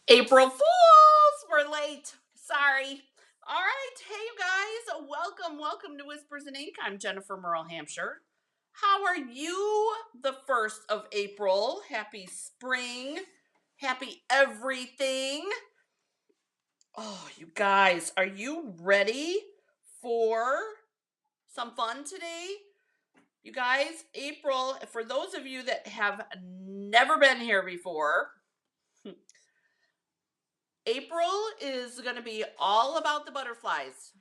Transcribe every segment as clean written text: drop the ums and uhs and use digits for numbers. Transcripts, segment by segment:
April Fools! We're late. Sorry. All right. Hey, you guys. Welcome to Whispers in Ink. I'm Jennifer Merle Hampshire. How are you the 1st of April? Happy spring. Happy everything. Oh, you guys, are you ready for some fun today? You guys, April, for those of you that have never been here before, April is going to be all about the butterflies.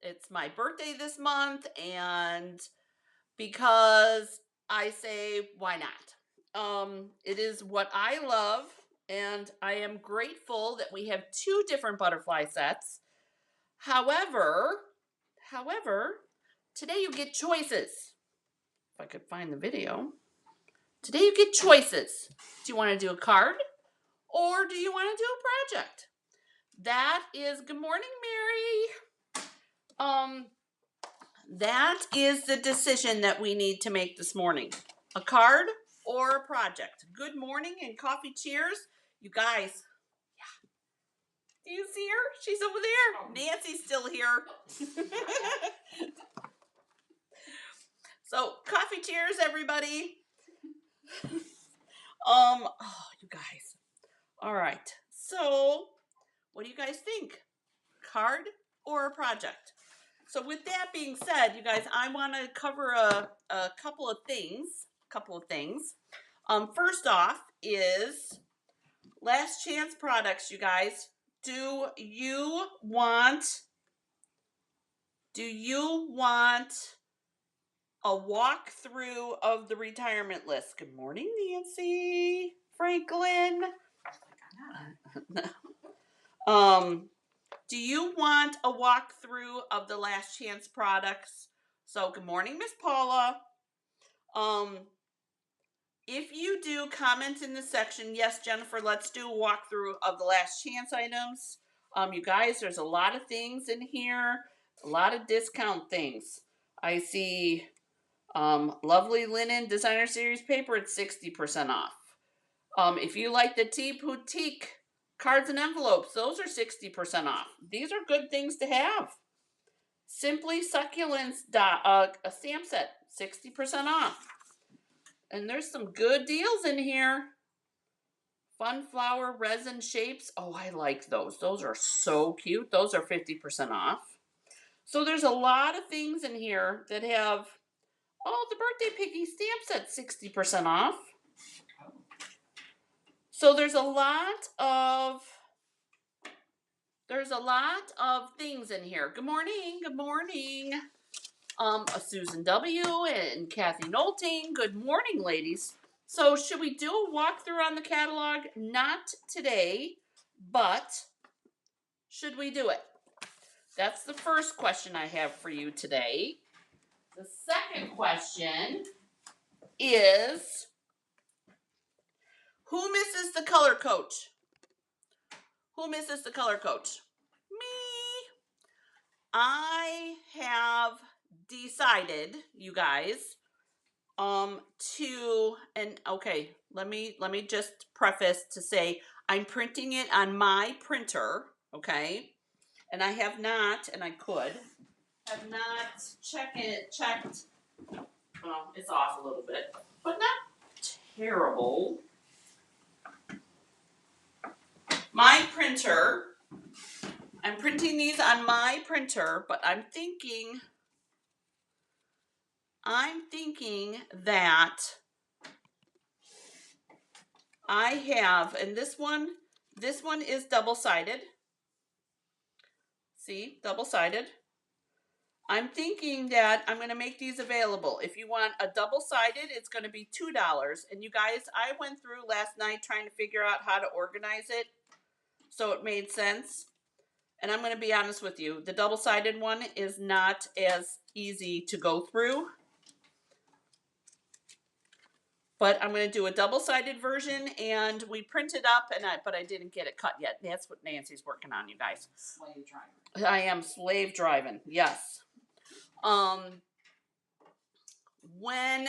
It's my birthday this month, and because I say, why not? It is what I love, and I am grateful that we have 2 different butterfly sets. However, today you get choices. If I could find the video. Today you get choices. Do you want to do a card, or do you want to do a project? That is, good morning, Mary. That is the decision that we need to make this morning. A card or a project. Good morning and coffee cheers. You guys, yeah. Do you see her? She's over there. Nancy's still here. So, coffee cheers, everybody. Oh, you guys. All right. So, what do you guys think? Card or a project? So with that being said, you guys, I want to cover a couple of things. First off is last chance products, you guys. Do you want a walkthrough of the retirement list? Good morning, Nancy Franklin. Do you want a walkthrough of the last chance products? So, good morning, Miss Paula. If you do, comment in the section. Yes, Jennifer, let's do a walkthrough of the last chance items. You guys, there's a lot of things in here, a lot of discount things. I see lovely linen designer series paper at 60% off. If you like the Tea Boutique cards and envelopes, those are 60% off. These are good things to have. Simply Succulents a stamp set, 60% off. And there's some good deals in here. Fun flower resin shapes. Oh, I like those. Those are so cute. Those are 50% off. So there's a lot of things in here that have, the birthday piggy stamp set, 60% off. So there's a lot of things in here. Good morning. Susan W. and Kathy Nolting. Good morning, ladies. So should we do a walkthrough on the catalog? Not today, but should we do it? That's the first question I have for you today. The second question is, who misses the color coach? Who misses the color coach? Me. I have decided, you guys, let me just preface to say I'm printing it on my printer, okay? And I have not, and I have not checked. Well, it's off a little bit, but not terrible. My printer, I'm printing these on my printer, but I'm thinking that I have, and this one is double-sided. See, double-sided. I'm thinking that I'm going to make these available. If you want a double-sided, it's going to be $2. And you guys, I went through last night trying to figure out how to organize it so it made sense. And I'm going to be honest with you, the double-sided one is not as easy to go through. But I'm going to do a double-sided version, and we print it up, but I didn't get it cut yet. That's what Nancy's working on, you guys. Slave driving. I am slave driving, yes. When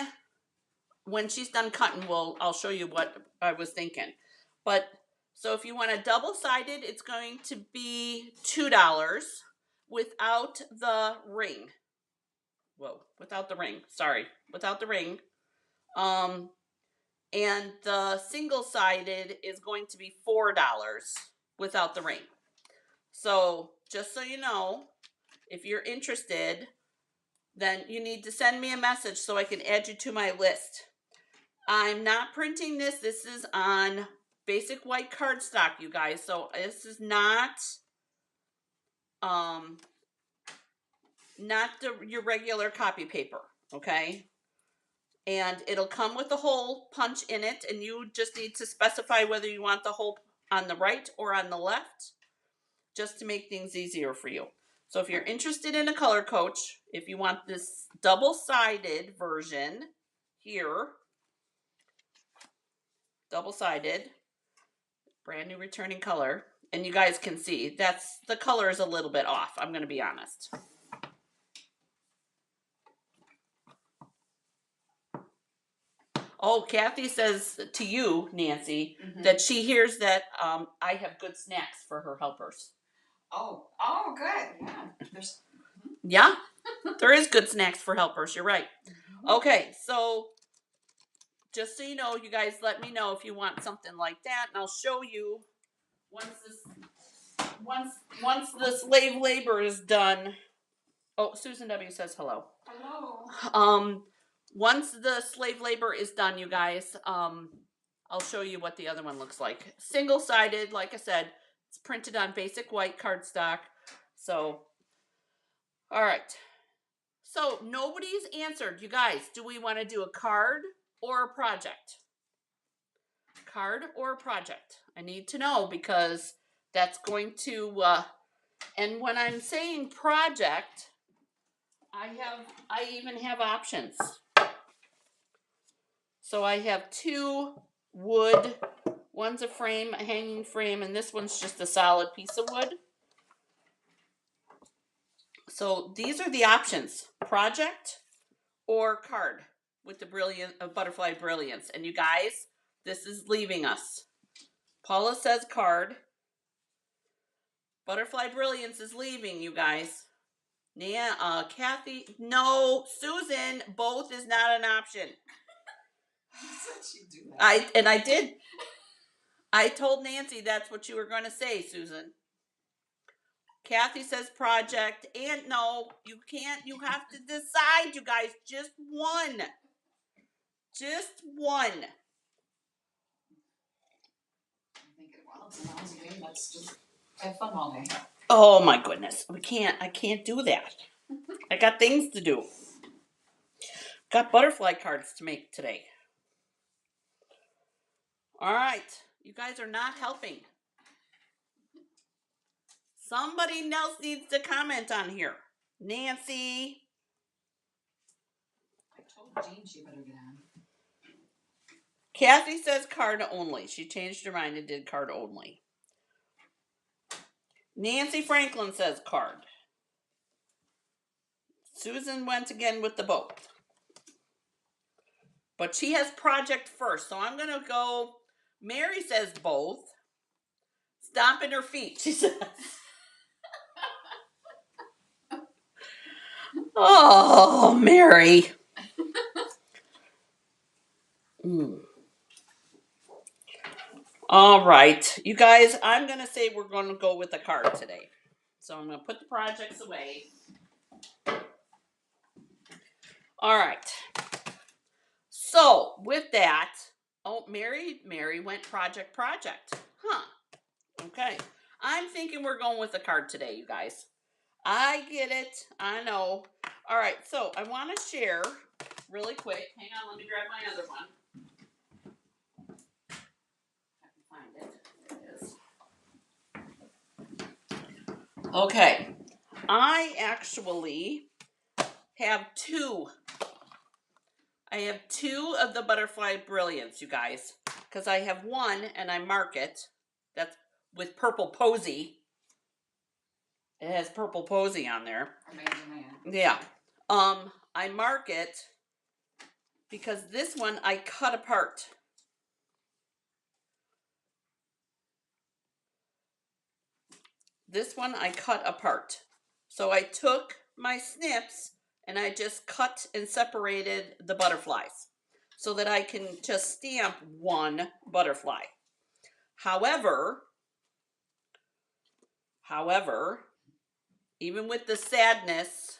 she's done cutting, I'll show you what I was thinking. But So if you want a double-sided, it's going to be $2 without the ring. Whoa, without the ring. Sorry, without the ring. And the single-sided is going to be $4 without the ring. So just so you know, if you're interested, then you need to send me a message so I can add you to my list. I'm not printing this. This is on basic white cardstock, you guys. So this is not your regular copy paper, okay? And it'll come with a hole punch in it, and you just need to specify whether you want the hole on the right or on the left, just to make things easier for you. So if you're interested in a color coach, if you want this double-sided version here, double-sided, brand new returning color, and you guys can see that's the color is a little bit off, I'm going to be honest. Oh, Kathy says to you, Nancy, that she hears that I have good snacks for her helpers. Oh, good. Yeah. Yeah, there is good snacks for helpers. You're right. Okay, so just so you know, you guys let me know if you want something like that, and I'll show you once the slave labor is done. Oh, Susan W says hello. Hello. Once the slave labor is done, you guys, I'll show you what the other one looks like. Single-sided, like I said, it's printed on basic white cardstock. So, all right. So nobody's answered, you guys. Do we want to do a card or a project? Card or a project? I need to know because that's going to. And when I'm saying project, I even have options. So I have 2 wood. One's a frame, a hanging frame, and this one's just a solid piece of wood. So these are the options: project or card with the butterfly brilliance. And you guys, this is leaving us. Paula says card. Butterfly brilliance is leaving, you guys. Kathy, no, Susan, both is not an option. I did. I told Nancy that's what you were going to say, Susan. Kathy says project, and no, you can't. You have to decide, you guys. Just one. Just one. Let's just have fun all day. Oh my goodness. I can't do that. I got things to do. Got butterfly cards to make today. All right. You guys are not helping. Somebody else needs to comment on here. Nancy. I told Jean she better get on. Kathy says card only. She changed her mind and did card only. Nancy Franklin says card. Susan went again with the both. But she has project first. So I'm going to go. Mary says both. Stomping her feet, she says. Oh, Mary. All right. You guys, I'm going to say we're going to go with a card today. So I'm going to put the projects away. All right. So with that, Mary went project. Huh. Okay. I'm thinking we're going with a card today, you guys. I get it. I know. All right. So I want to share really quick. Hang on. Let me grab my other one. I can find it. There it is. Okay. I actually have 2. I have 2 of the butterfly brilliance, you guys, because I have 1 and I mark it. That's with purple posy. It has purple posy on there. Amazing man. Yeah. I mark it because this one I cut apart. this one I cut apart. So I took my snips and I just cut and separated the butterflies so that I can just stamp one butterfly. However, even with the sadness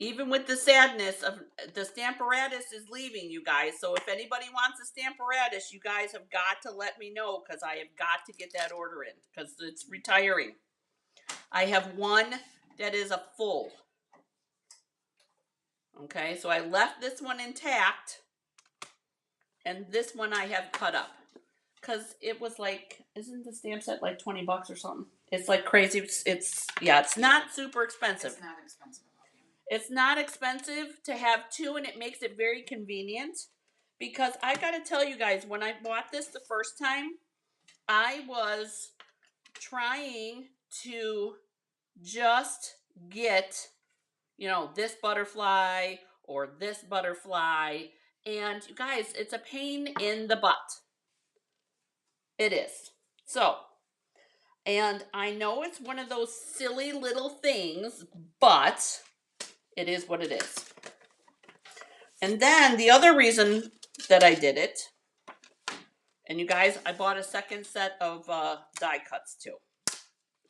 of the Stamparatus is leaving, you guys. So if anybody wants a Stamparatus, you guys have got to let me know, because I have got to get that order in, because it's retiring. I have one that is a full. Okay, so I left this one intact, and this one I have cut up, because it was like, isn't the stamp set like $20 or something? It's like crazy. It's not super expensive. It's not expensive. It's not expensive to have two, and it makes it very convenient, because I got to tell you guys, when I bought this the first time, I was trying to just get, this butterfly or this butterfly, and you guys, it's a pain in the butt. It is. So, and I know it's one of those silly little things, but it is what it is. And then the other reason that I did it, and you guys, I bought a second set of die cuts too.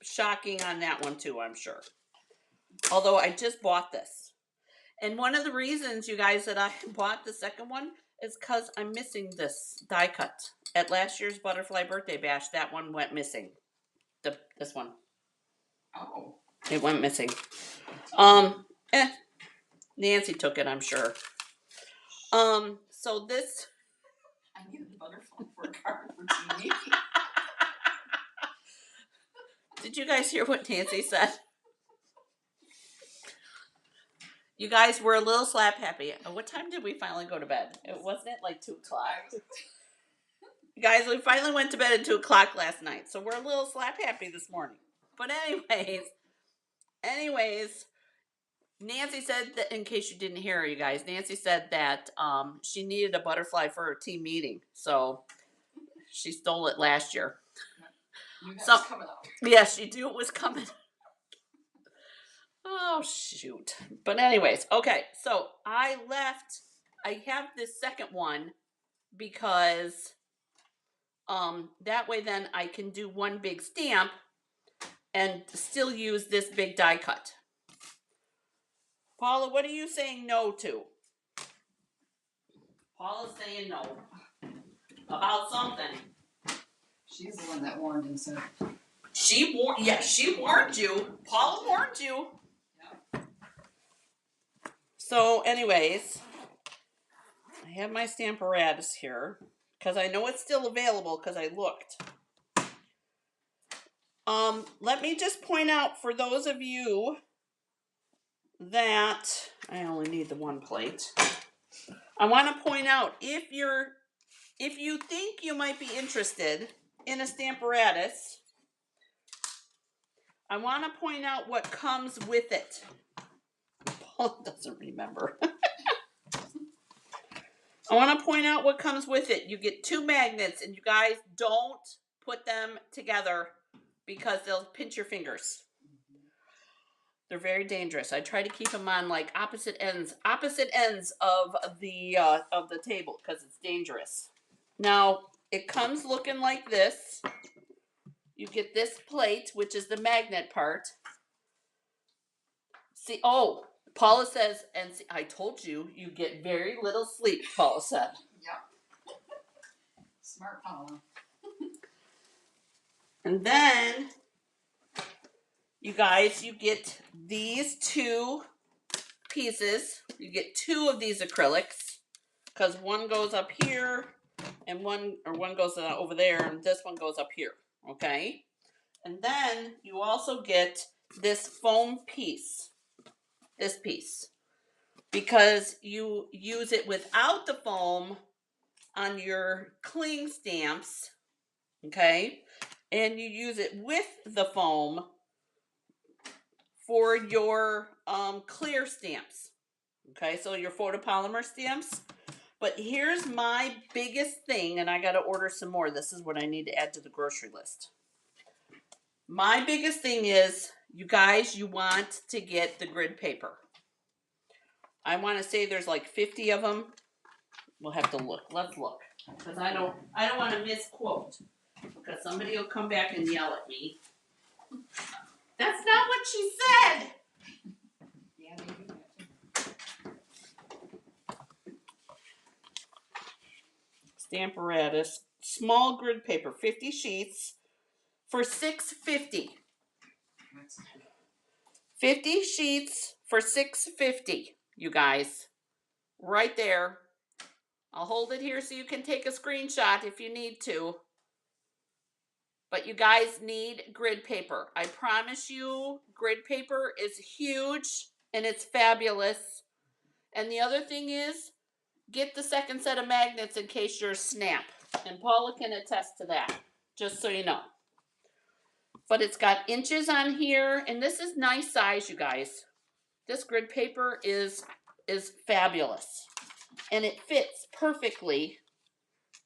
Shocking on that one too, I'm sure. Although I just bought this. And one of the reasons, you guys, that I bought the second one is because I'm missing this die cut. At last year's Butterfly Birthday Bash, that one went missing. This one. Oh. It went missing. Nancy took it, I'm sure. So this... I need a butterfly for a card for TV. Did you guys hear what Nancy said? You guys were a little slap happy. What time did we finally go to bed? Wasn't it like 2 o'clock? Guys, we finally went to bed at 2 o'clock last night, so we're a little slap happy this morning. But anyways, Nancy said that, in case you didn't hear her, you guys, Nancy said that she needed a butterfly for her team meeting, so she stole it last year. You knew it was coming up. Yes, she knew it was coming. Oh, shoot. But anyways, okay, so I have this second one because that way then I can do one big stamp and still use this big die cut. Paula, what are you saying no to? Paula's saying no. About something. She's the one that warned and said. She warned you. Paula warned you. Yeah. So anyways, I have my Stamparatus here, because I know it's still available because I looked. Let me just point out for those of you that I only need the one plate. I want to point out, if you think you might be interested in a Stamparatus, I want to point out what comes with it. Paul doesn't remember. I want to point out what comes with it. You get 2 magnets, and you guys don't put them together because they'll pinch your fingers. They're very dangerous. I try to keep them on like opposite ends of the table, because it's dangerous. Now, it comes looking like this. You get this plate, which is the magnet part. See, Paula says, and see, I told you, you get very little sleep, Paula said. Yep. Smart Paula. And then, you guys, you get these 2 pieces. You get 2 of these acrylics, because one goes up here, and one goes over there, and this one goes up here. Okay? And then you also get this foam piece. This piece. Because you use it without the foam on your cling stamps. Okay? And you use it with the foam for your clear stamps. Okay? So your photopolymer stamps. But here's my biggest thing, and I got to order some more. This is what I need to add to the grocery list. My biggest thing is, you guys, you want to get the grid paper. I want to say there's like 50 of them. We'll have to look. Let's look, because I don't want to misquote, because somebody will come back and yell at me. That's not what she said. Yeah, they do that. Stamparatus, small grid paper, 50 sheets for $6.50. 50 sheets for $6.50, you guys. Right there. I'll hold it here so you can take a screenshot if you need to. But you guys need grid paper. I promise you, grid paper is huge and it's fabulous. And the other thing is, get the second set of magnets in case yours snap. And Paula can attest to that, just so you know. But it's got inches on here, and this is nice size, you guys. This grid paper is fabulous. And it fits perfectly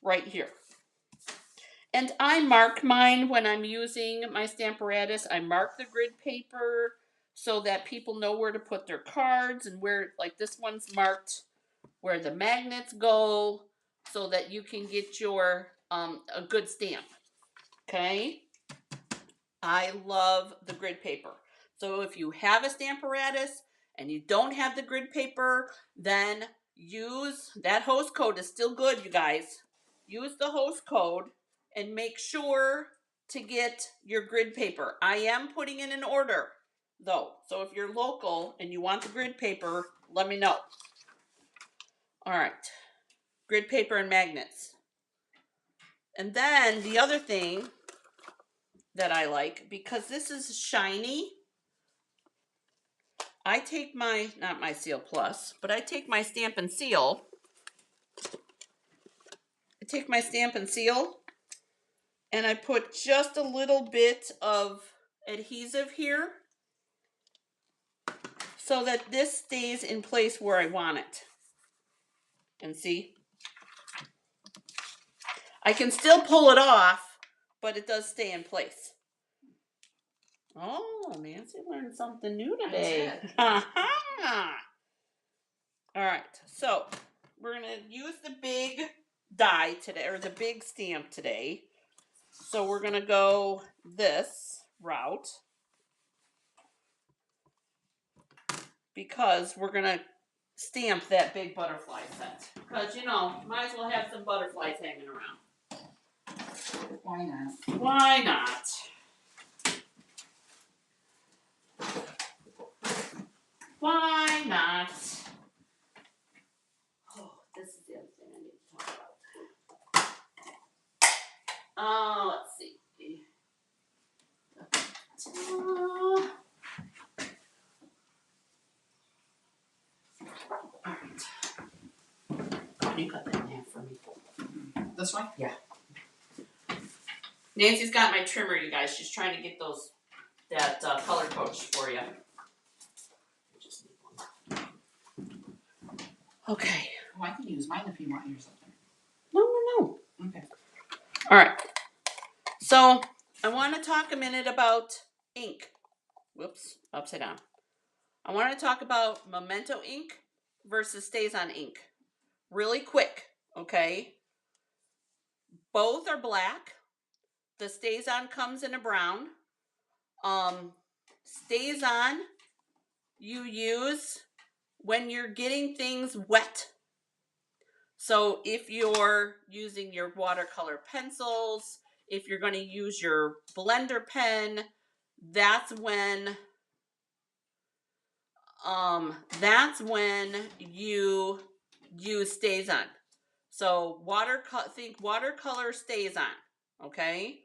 right here. And I mark mine when I'm using my Stamparatus. I mark the grid paper so that people know where to put their cards, and where, like this one's marked where the magnets go, so that you can get your a good stamp. Okay? I love the grid paper. So if you have a Stamparatus and you don't have the grid paper, then use that host code. Is still good, you guys. Use the host code and make sure to get your grid paper. I am putting in an order though, so if you're local and you want the grid paper, let me know. All right, grid paper and magnets. And then the other thing that I like, because this is shiny, I take my, not my Seal Plus, but I take my Stamp and Seal. I take my Stamp and Seal and I put just a little bit of adhesive here so that this stays in place where I want it. And see? I can still pull it off, but it does stay in place. Oh, Nancy learned something new today. All right, so we're going to use the big die today, or the big stamp today. So we're going to go this route because we're going to stamp that big butterfly set. Because, you know, might as well have some butterflies hanging around. Why not? Why not? Why not? Oh, this is the other thing I need to talk about. Let's see. All right. Can you cut that in half for me? This one? Yeah. Nancy's got my trimmer, you guys. She's trying to get that color coach for you. Just need one. Okay. Oh, I can use mine if you want yours up there. No. Okay. All right. So I want to talk a minute about ink. Whoops, upside down. I want to talk about Memento ink versus Stays-On ink. Really quick, okay? Both are black. The Stays-On comes in a brown. Stays-On you use when you're getting things wet. So if you're using your watercolor pencils, if you're going to use your blender pen, that's when you use Stays-On. So think watercolor Stays-On, okay?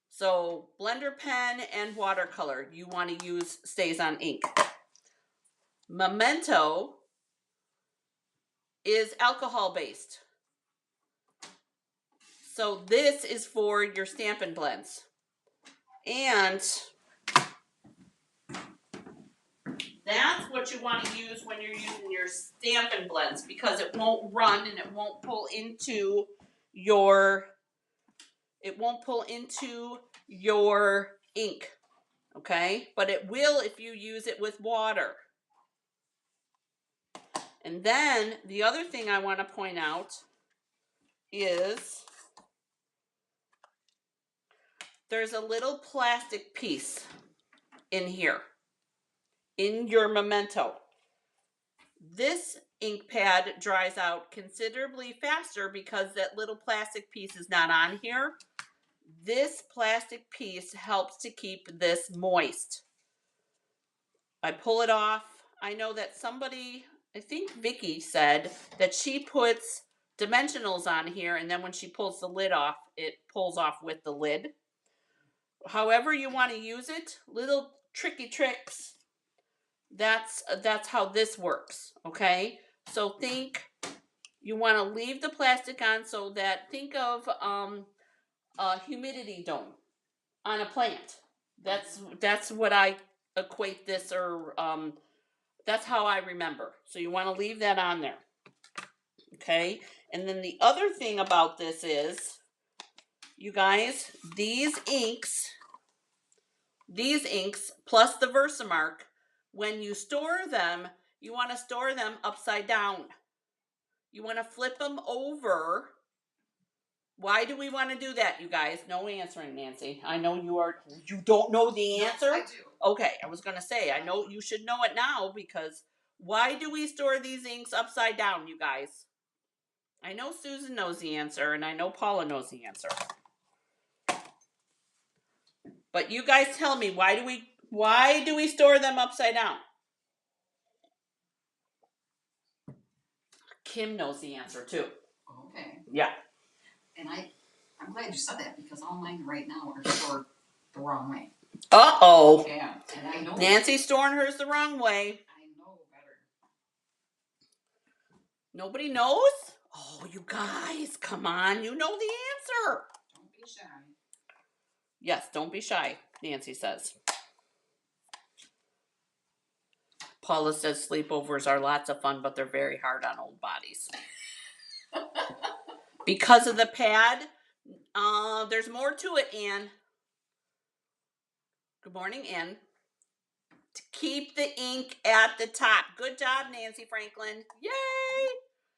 So blender pen and watercolor, you want to use Stays-On ink. Memento is alcohol based. So this is for your Stampin' Blends. And that's what you want to use when you're using your Stampin' Blends, because it won't run and it won't pull into your ink, okay? But it will if you use it with water. And then the other thing I want to point out is there's a little plastic piece in here, in your memento. This ink pad dries out considerably faster because that little plastic piece is not on here. This plastic piece helps to keep this moist. I pull it off. I know that somebody, I think Vicky said that she puts dimensionals on here, and then when she pulls the lid off, it pulls off with the lid. However you want to use it, little tricky tricks. That's how this works, okay? So you want to leave the plastic on, so that think of a humidity dome on a plant. That's what I equate this, or that's how I remember. So you want to leave that on there. Okay? And then the other thing about this is, you guys, these inks plus the Versamark, when you store them, you want to store them upside down. You want to flip them over. Why do we want to do that, you guys? No answering, Nancy. I know you don't know the answer. No, I do. Okay, I was going to say, I know you should know it now, because why do we store these inks upside down, you guys? I know Susan knows the answer, and I know Paula knows the answer. But you guys tell me, why do we store them upside down? Kim knows the answer too. Okay. Yeah. And I'm glad you said that, because all mine right now are stored the wrong way. Uh-oh. Yeah, and I know. Nancy's storing hers the wrong way. I know better. Nobody knows? Oh, you guys, come on. You know the answer. Don't be shy. Yes, don't be shy, Nancy says. Paula says sleepovers are lots of fun, but they're very hard on old bodies. Because of the pad, there's more to it, Ann. Good morning, Ann. To keep the ink at the top. Good job, Nancy Franklin. Yay!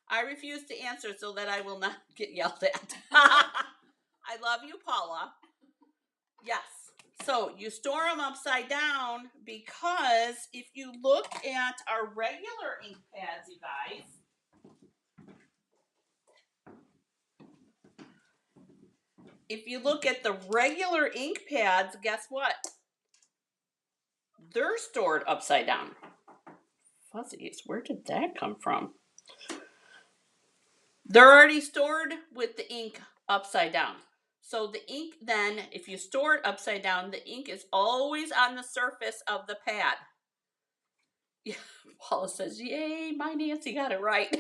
I refuse to answer so that I will not get yelled at. I love you, Paula. Yes. So you store them upside down, because if you look at our regular ink pads, you guys, if you look at the regular ink pads, guess what? They're stored upside down. Fuzzies, where did that come from? They're already stored with the ink upside down. So the ink then, if you store it upside down, the ink is always on the surface of the pad. Yeah, Paula says, yay, my Nancy got it right.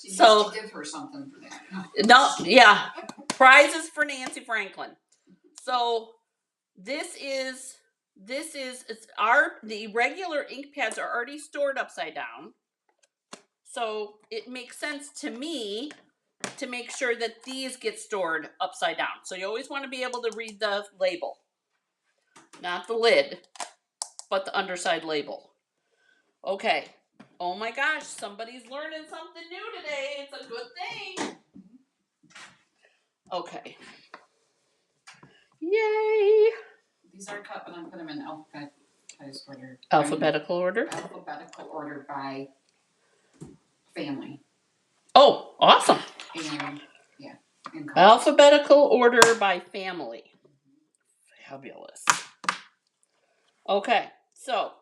She needs to give her something for that. No, yeah. Prizes for Nancy Franklin. So the regular ink pads are already stored upside down. So it makes sense to me to make sure that these get stored upside down. So you always want to be able to read the label. Not the lid, but the underside label. Okay. Oh my gosh, somebody's learning something new today. It's a good thing. Okay. Yay. These are cut, but I'm putting them in alphabetized order. Alphabetical order? Alphabetical order by family. Oh, awesome. And, yeah. And Alphabetical order by family. Fabulous. Okay, so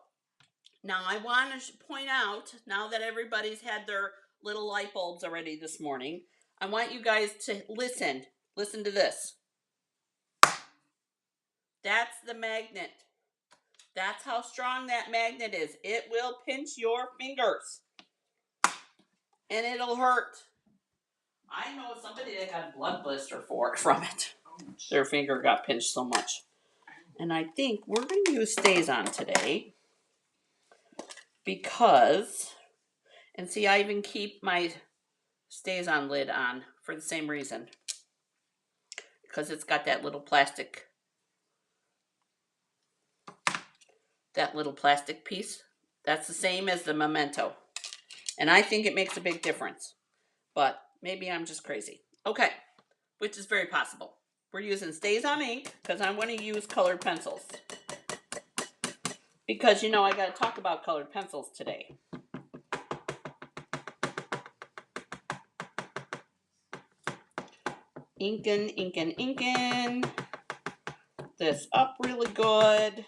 now I want to point out, now that everybody's had their little light bulbs already this morning, I want you guys to listen. Listen to this. That's the magnet. That's how strong that magnet is. It will pinch your fingers. And it'll hurt. I know somebody that got a blood blister from it. Their finger got pinched so much. And I think we're going to use Stays-On today. Because, and see, I even keep my Stays-On lid on for the same reason. because it's got that little plastic piece. That's the same as the Memento. And I think it makes a big difference. But maybe I'm just crazy. Okay, which is very possible. We're using Stays On ink because I want to use colored pencils. Because, you know, I got to talk about colored pencils today. Inking this up really good.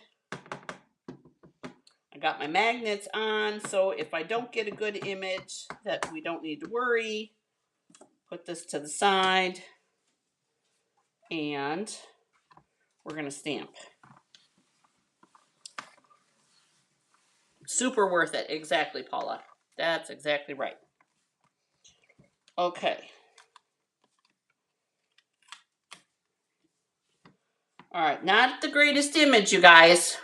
I got my magnets on, so if I don't get a good image, that we don't need to worry. Put this to the side, and we're going to stamp. Super worth it. Exactly, Paula. That's exactly right. Okay. All right, not the greatest image, you guys,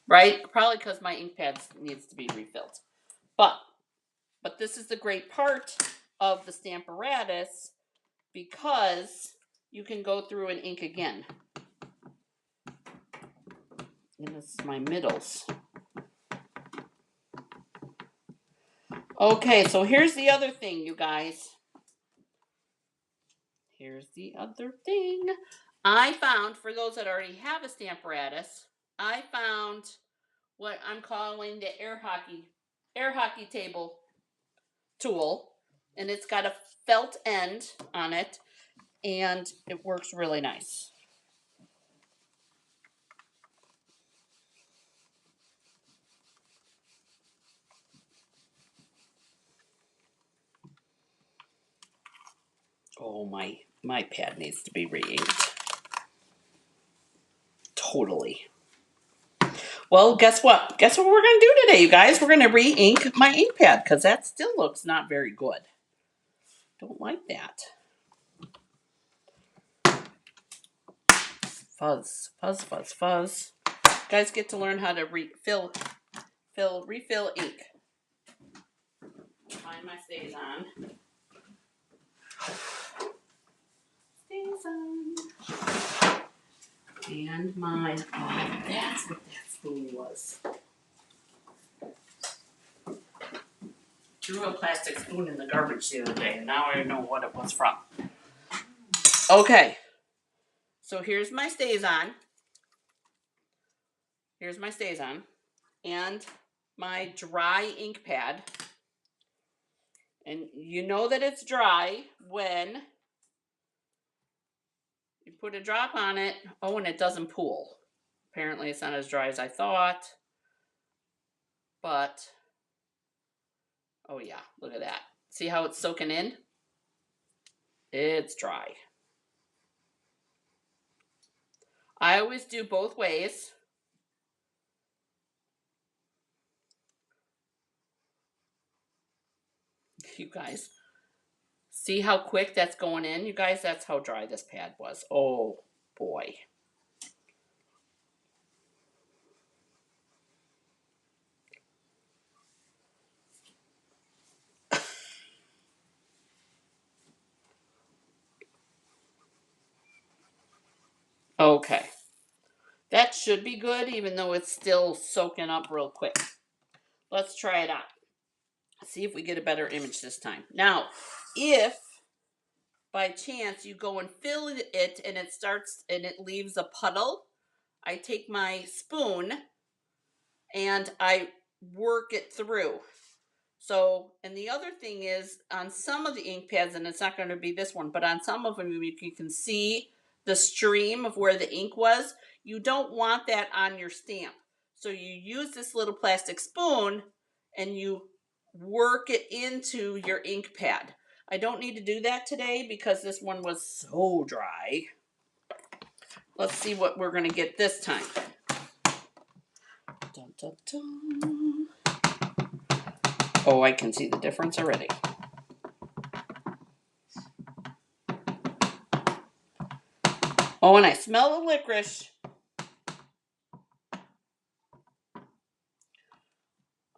right? Probably because my ink pad needs to be refilled. But this is the great part of the Stamparatus because you can go through and ink again. And this is my middles. Okay, so here's the other thing, you guys. Here's the other thing. I found, for those that already have a Stamparatus, I found what I'm calling the air hockey table tool, and it's got a felt end on it, and it works really nice. Oh, my pad needs to be re-inked. Totally. Well, guess what? Guess what we're going to do today, you guys? We're going to re-ink my ink pad because that still looks not very good. Don't like that. Fuzz, fuzz, fuzz, fuzz. You guys get to learn how to refill ink. Find my Stays On. Stays On. And my, oh, that's what that spoon was. Threw a plastic spoon in the garbage the other day, and now I know what it was from. Okay, so here's my Stays On. Here's my Stays On. And my dry ink pad. And you know that it's dry when you put a drop on it. Oh, and it doesn't pool. Apparently it's not as dry as I thought. But, oh yeah, look at that. See how it's soaking in? It's dry. I always do both ways. You guys, see how quick that's going in? You guys, that's how dry this pad was. Oh, boy. Okay. That should be good, even though it's still soaking up real quick. Let's try it out. See if we get a better image this time. Now, if by chance you go and fill it and it leaves a puddle, I take my spoon and I work it through. So, and the other thing is on some of the ink pads, and it's not going to be this one, but on some of them you can see the stream of where the ink was. You don't want that on your stamp. So you use this little plastic spoon and you work it into your ink pad. I don't need to do that today because this one was so dry. Let's see what we're going to get this time. Dun, dun, dun. Oh, I can see the difference already. Oh, and I smell the licorice.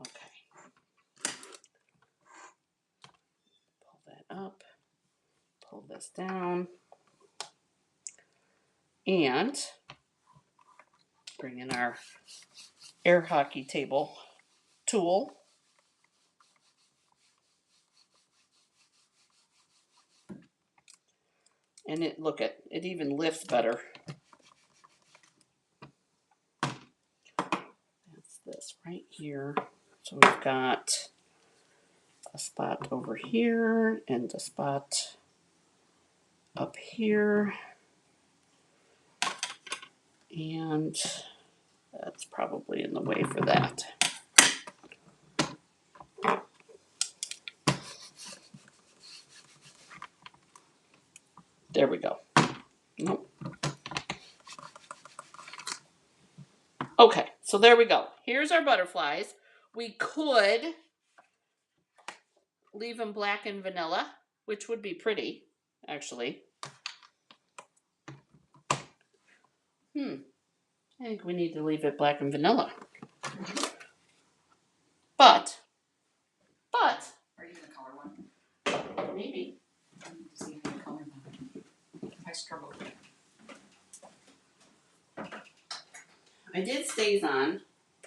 Okay. Pull that up. Pull this down. And bring in our air hockey table tool. And it, look at, it even lifts better. That's this right here. So we've got a spot over here and a spot up here. And that's probably in the way for that. There we go. Nope. Okay, so there we go. Here's our butterflies. We could leave them black and vanilla, which would be pretty, actually. I think we need to leave it black and vanilla. But. Are you gonna color one? Maybe. I need to see how you color that. I struggle with it. I did StazOn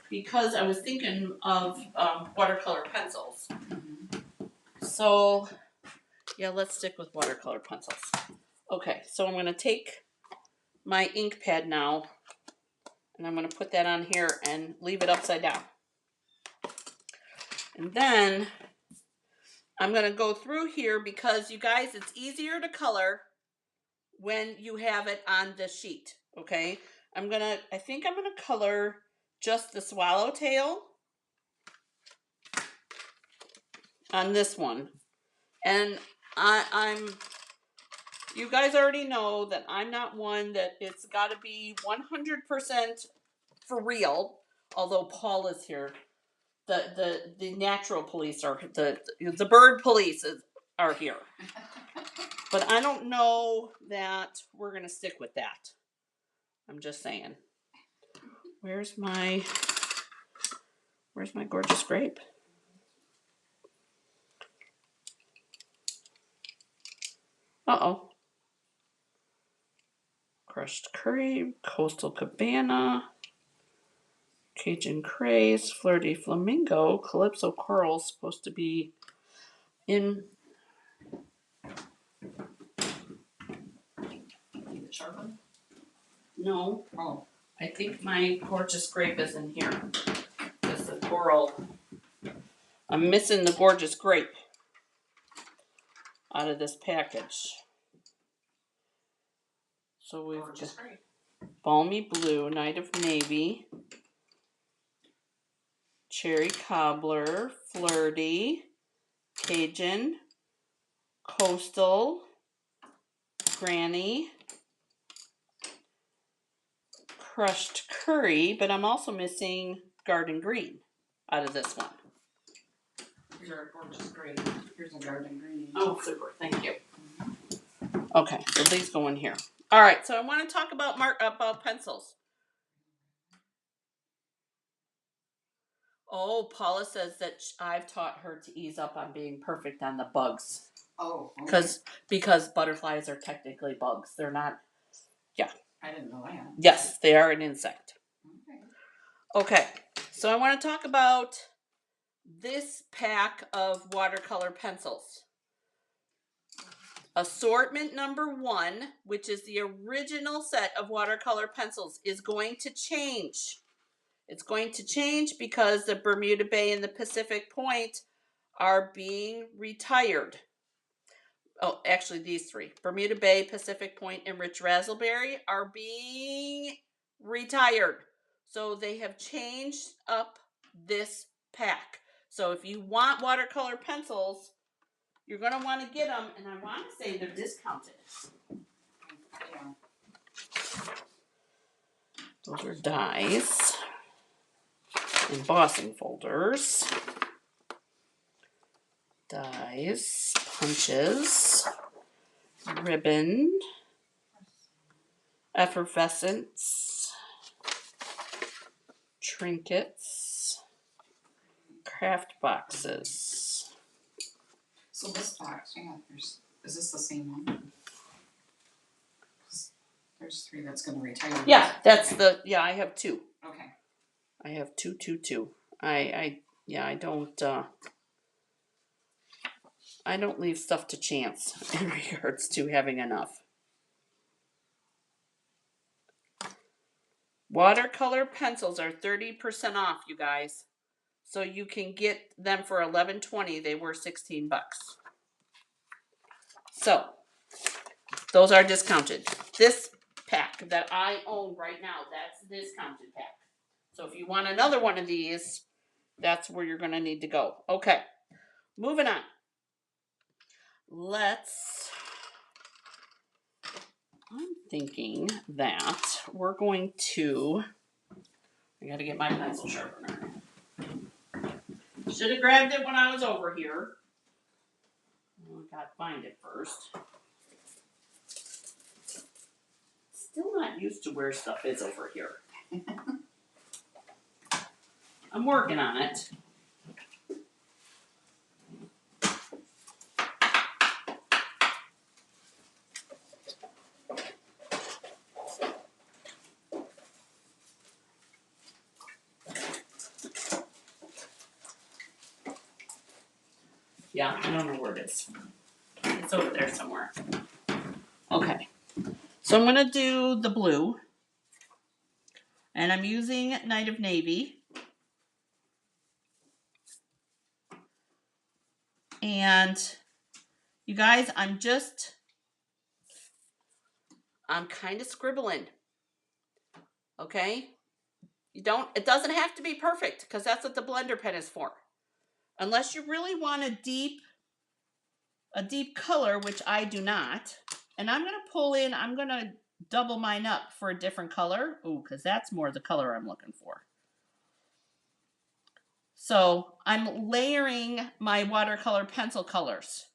because I was thinking of watercolor pencils. So, yeah, let's stick with watercolor pencils. Okay, so I'm going to take my ink pad now, and I'm going to put that on here and leave it upside down. And then I'm going to go through here because, you guys, it's easier to color when you have it on the sheet, okay? I think I'm going to color just the swallowtail on this one. And you guys already know that I'm not one that it's got to be 100% for real, although Paul is here. The natural police are, the bird police are here. But I don't know that we're going to stick with that. I'm just saying. Where's my gorgeous grape? Uh-oh. Crushed curry, coastal cabana, Cajun craze, flirty flamingo, calypso coral supposed to be in. Need it sharpened? No, Oh. I think my gorgeous grape is in here. It's the coral. I'm missing the gorgeous grape out of this package. So we've got balmy blue, night of navy, cherry cobbler, flirty, Cajun, coastal, granny, crushed curry, but I'm also missing garden green out of this one. Here's our gorgeous green. Here's a garden green. Oh, super. Thank you. Okay, so these go in here. All right, so I want to talk about pencils. Oh, Paula says that I've taught her to ease up on being perfect on the bugs. Oh, okay. Because butterflies are technically bugs. They're not. Yeah. I didn't know that. Yes, they are an insect. Okay. Okay, so I want to talk about this pack of watercolor pencils. Assortment number 1, which is the original set of watercolor pencils, is going to change. It's going to change because the Bermuda Bay and the Pacific Point are being retired. Oh, actually these 3. Bermuda Bay, Pacific Point, and Rich Razzleberry are being retired. So they have changed up this pack. So if you want watercolor pencils, you're going to want to get them, and I want to say they're discounted. Yeah. Those are dies. Embossing folders. Dies. Punches. Ribbon. Effervescence. Trinkets. Craft boxes. So this box, yeah, is this the same one? There's 3 that's going to retire. Yeah, that's okay. the, yeah, I have 2. Okay. I have 2, 2, 2. Yeah, I don't leave stuff to chance in regards to having enough. Watercolor pencils are 30% off, you guys. So you can get them for $11.20. They were $16. So those are discounted. This pack that I own right now, that's the discounted pack. So if you want another one of these, that's where you're going to need to go. Okay, moving on. I'm thinking that we're going to, I got to get my pencil sharpener. Should have grabbed it when I was over here. I got to find it first. Still not used to where stuff is over here. I'm working on it. Yeah, I don't know where it is. It's over there somewhere. Okay. So I'm going to do the blue. And I'm using Night of Navy. And you guys, I'm kind of scribbling. Okay? It doesn't have to be perfect because that's what the blender pen is for. Unless you really want a deep color, which I do not. And I'm going to double mine up for a different color. Ooh, because that's more the color I'm looking for. So I'm layering my watercolor pencil colors.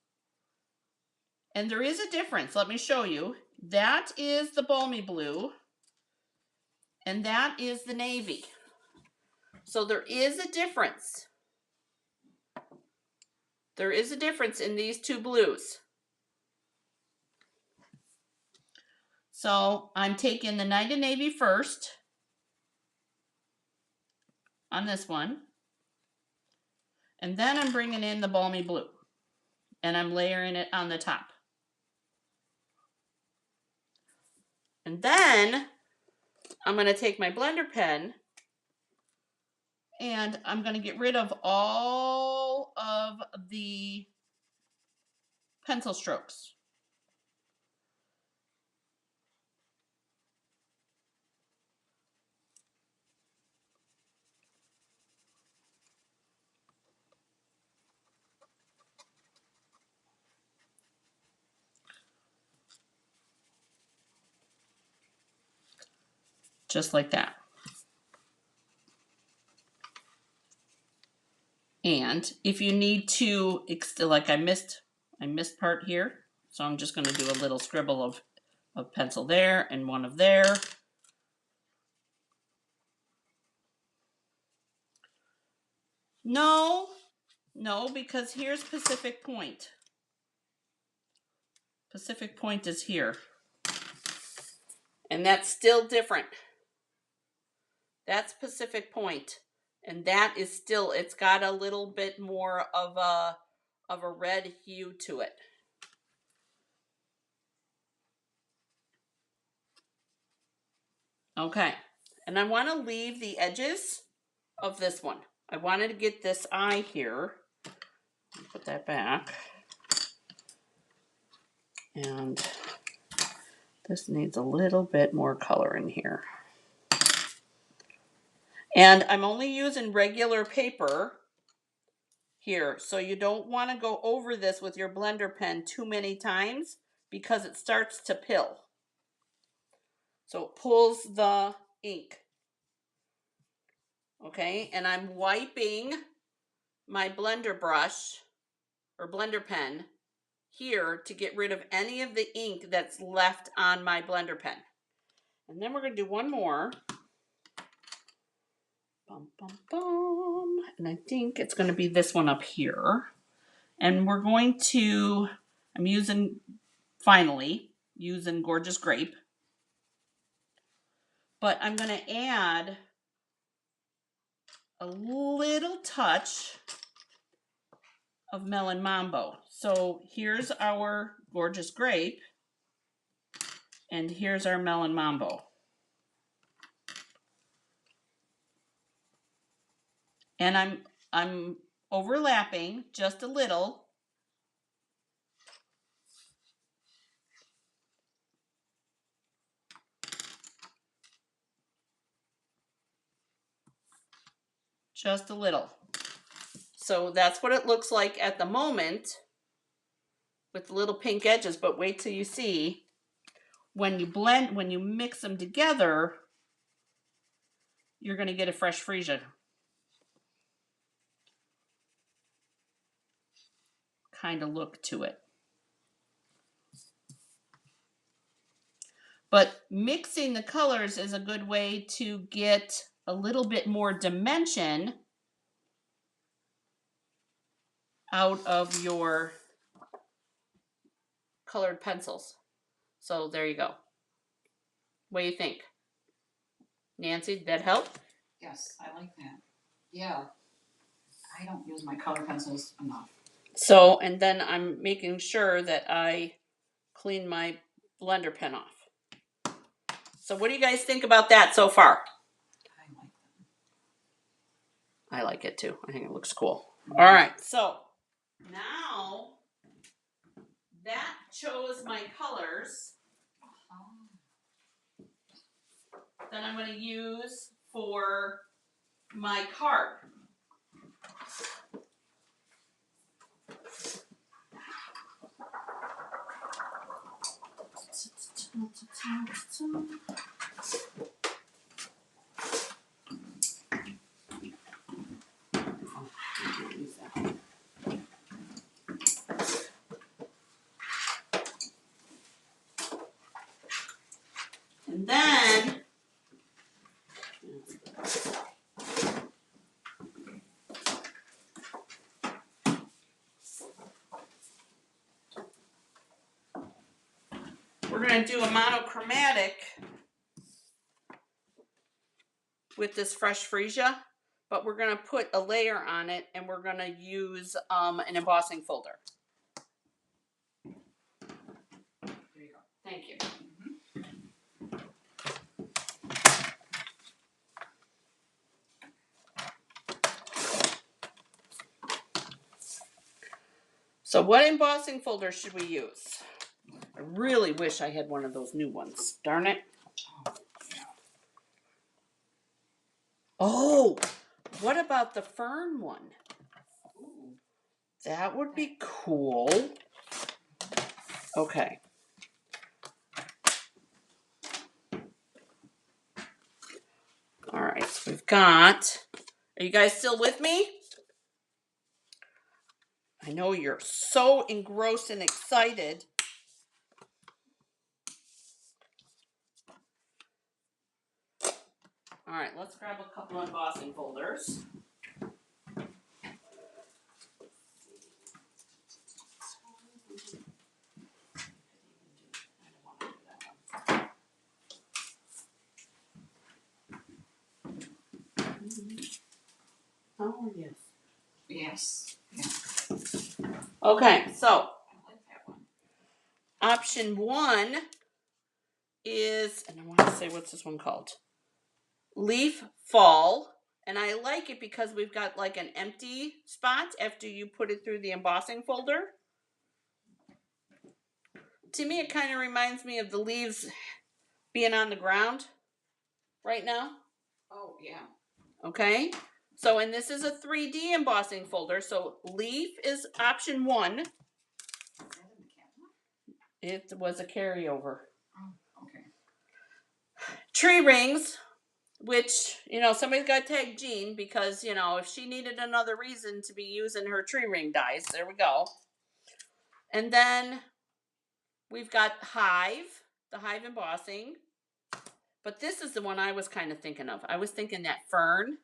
And there is a difference. Let me show you. That is the balmy blue. And that is the navy. So there is a difference. There is a difference in these two blues. So I'm taking the Night of Navy first on this one. And then I'm bringing in the balmy blue. And I'm layering it on the top. And then I'm going to take my blender pen and I'm going to get rid of all of the pencil strokes. Just like that. And if you need to, like I missed part here, so I'm just going to do a little scribble of pencil there and one of there. No, because here's Pacific Point. Pacific Point is here. And that's still different. That's Pacific Point. And that is still, it's got a little bit more of a red hue to it. Okay. And I want to leave the edges of this one. I wanted to get this eye here. Put that back. And this needs a little bit more color in here. And I'm only using regular paper here. So you don't want to go over this with your blender pen too many times because it starts to pill. So it pulls the ink. Okay, and I'm wiping my blender brush or blender pen here to get rid of any of the ink that's left on my blender pen. And then we're going to do one more. Bum, bum, bum. And I think it's going to be this one up here. And we're going to, I'm using Gorgeous Grape. but I'm going to add a little touch of Melon Mambo. So here's our gorgeous grape, and here's our Melon Mambo. And I'm overlapping just a little. Just a little. So that's what it looks like at the moment with the little pink edges, but wait till you see when you mix them together, you're going to get a fresh freesia kind of look to it. But mixing the colors is a good way to get a little bit more dimension out of your colored pencils. So there you go. What do you think? Nancy, did that help? Yes, I like that. Yeah. I don't use my color pencils enough. So, and then I'm making sure that I clean my blender pen off. So what do you guys think about that so far? I like I like it too. I think it looks cool. All right, so now that chose my colors that I'm going to use for my card. And then we're going to do a monochromatic with this fresh freesia, but we're going to put a layer on it and we're going to use an embossing folder. There you go. Thank you. So what embossing folder should we use? I really wish I had one of those new ones. Darn it. Oh, what about the fern one? Ooh. That would be cool. Okay. All right, so we've got, are you guys still with me? I know you're so engrossed and excited. All right, let's grab a couple of embossing folders. Oh, yes. Yes. Yeah. Okay, so I like that one. option one is, and I want to say, what's this one called? Leaf Fall. And I like it because we've got like an empty spot after you put it through the embossing folder. To me, it kind of reminds me of the leaves being on the ground right now. Oh, yeah. Okay. So, and this is a 3D embossing folder. So leaf is option one. Is that in the cabinet? It was a carryover. Oh, okay. Tree rings, which, somebody's got to tag Jean because, if she needed another reason to be using her tree ring dies, there we go. And then we've got Hive, the Hive embossing. But this is the one I was kind of thinking of. I was thinking that fern.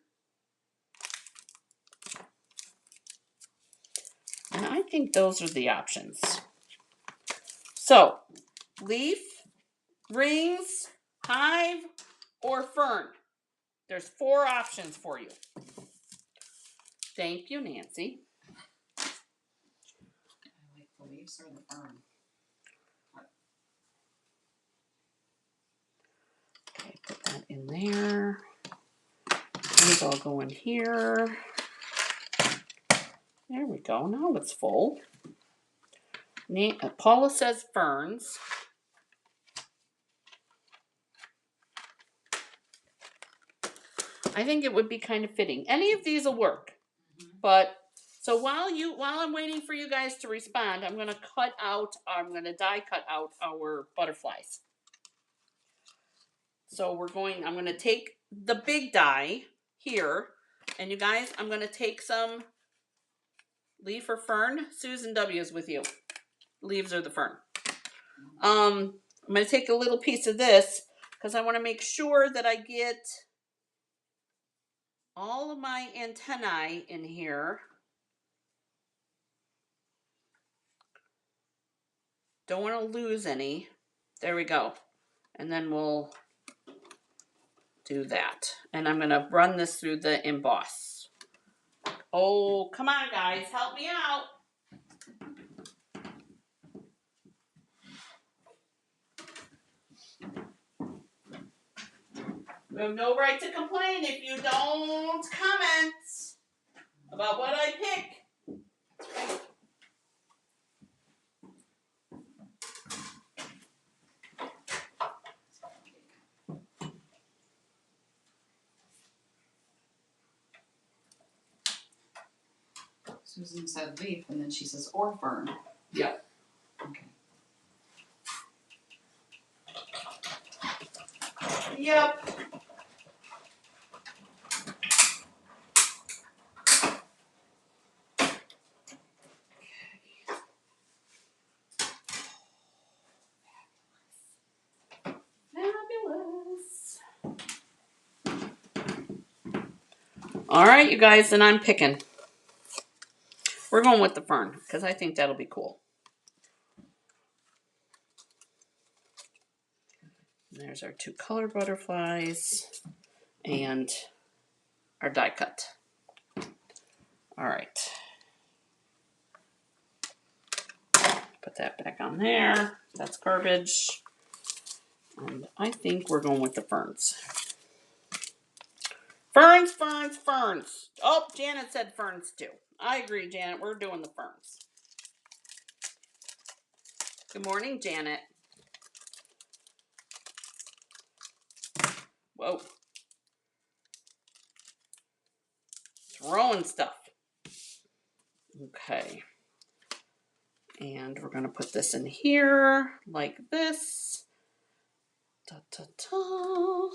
And I think those are the options. So, leaf, rings, hive, or fern. There's 4 options for you. Thank you, Nancy. I like the leaves or the fern. Okay, put that in there. These all go in here. There we go. Now it's full. Paula says ferns. I think it would be kind of fitting. Any of these will work. But so while I'm waiting for you guys to respond, I'm gonna die cut out our butterflies. So I'm gonna take the big die here, and you guys, I'm gonna take some leaf or fern. Susan W is with you. Leaves or the fern. I'm gonna take a little piece of this because I want to make sure that I get all of my antennae in here. Don't want to lose any. There we go. And then we'll do that. And I'm going to run this through the emboss. Oh, come on, guys. Help me out. We have no right to complain if you don't comment about what I pick. Susan said leaf, and then she says or fern. Yep. Okay. Yep. Fabulous. All right, you guys, then I'm picking. We're going with the fern because I think that'll be cool. And there's our 2 color butterflies and our die cut. All right. Put that back on there. That's garbage. And I think we're going with the ferns. Ferns, ferns, ferns. Oh, Janet said ferns too. I agree, Janet. We're doing the ferns. Good morning, Janet. Whoa. Throwing stuff. Okay. And we're going to put this in here like this. Da, da, da.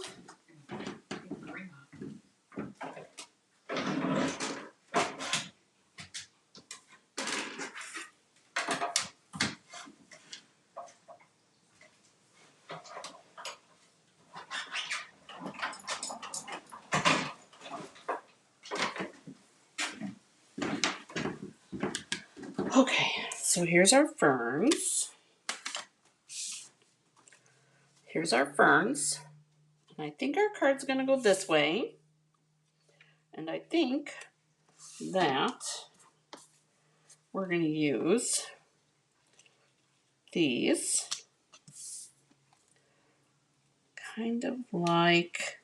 Okay, so here's our ferns. Here's our ferns. And I think our card's going to go this way. And I think that we're going to use these kind of like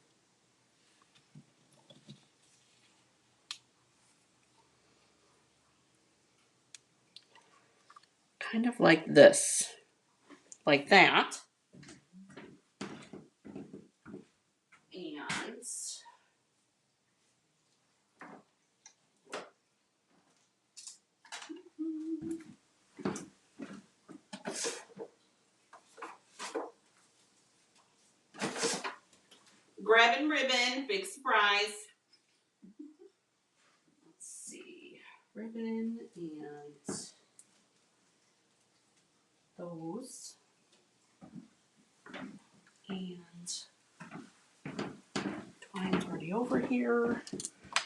this, like that. And grabbing ribbon, big surprise. Let's see, ribbon and those. And twine's already over here.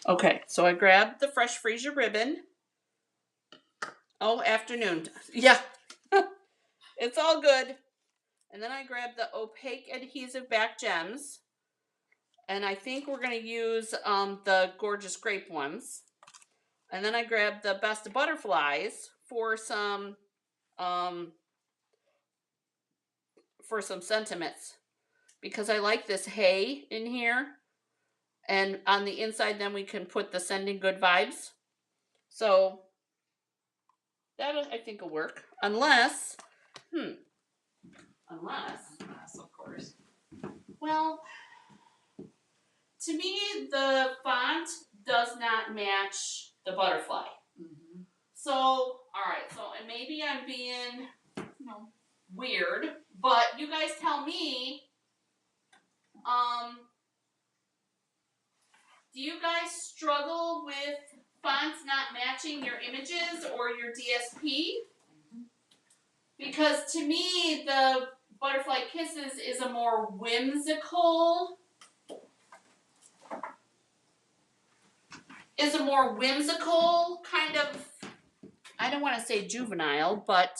Okay, so I grabbed the Fresh Freesia ribbon. Oh, afternoon. Yeah, it's all good. And then I grabbed the opaque adhesive back gems. And I think we're going to use the Gorgeous Grape ones. And then I grabbed the Best of Butterflies for some sentiments. Because I like this hay in here. And on the inside, then we can put the Sending Good Vibes. So that I think will work. Unless, of course. Well, to me, the font does not match the butterfly. Mm-hmm. So, all right. So, and maybe I'm being weird, but you guys tell me. Do you guys struggle with fonts not matching your images or your DSP? Because to me, the Butterfly Kisses is a more whimsical kind of, I don't want to say juvenile, but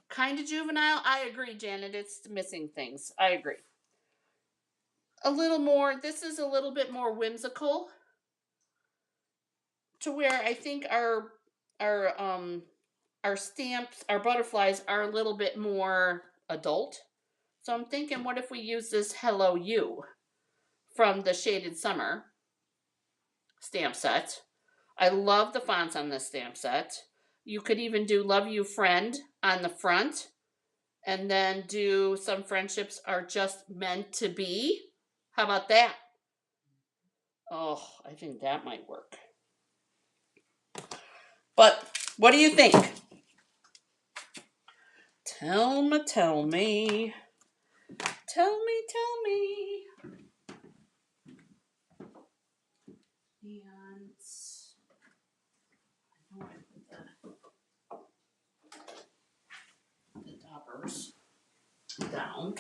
kind of juvenile. I agree, Janet. It's missing things. I agree. This is a little bit more whimsical to where I think our stamps, our butterflies are a little bit more adult. So I'm thinking, what if we use this Hello You from the Shaded Summer stamp set? I love the fonts on this stamp set. You could even do Love You Friend on the front, and then do Some Friendships Are Just Meant to Be. How about that? Oh, I think that might work. But what do you think? Tell me. Tell me. And I know I put the daubers down.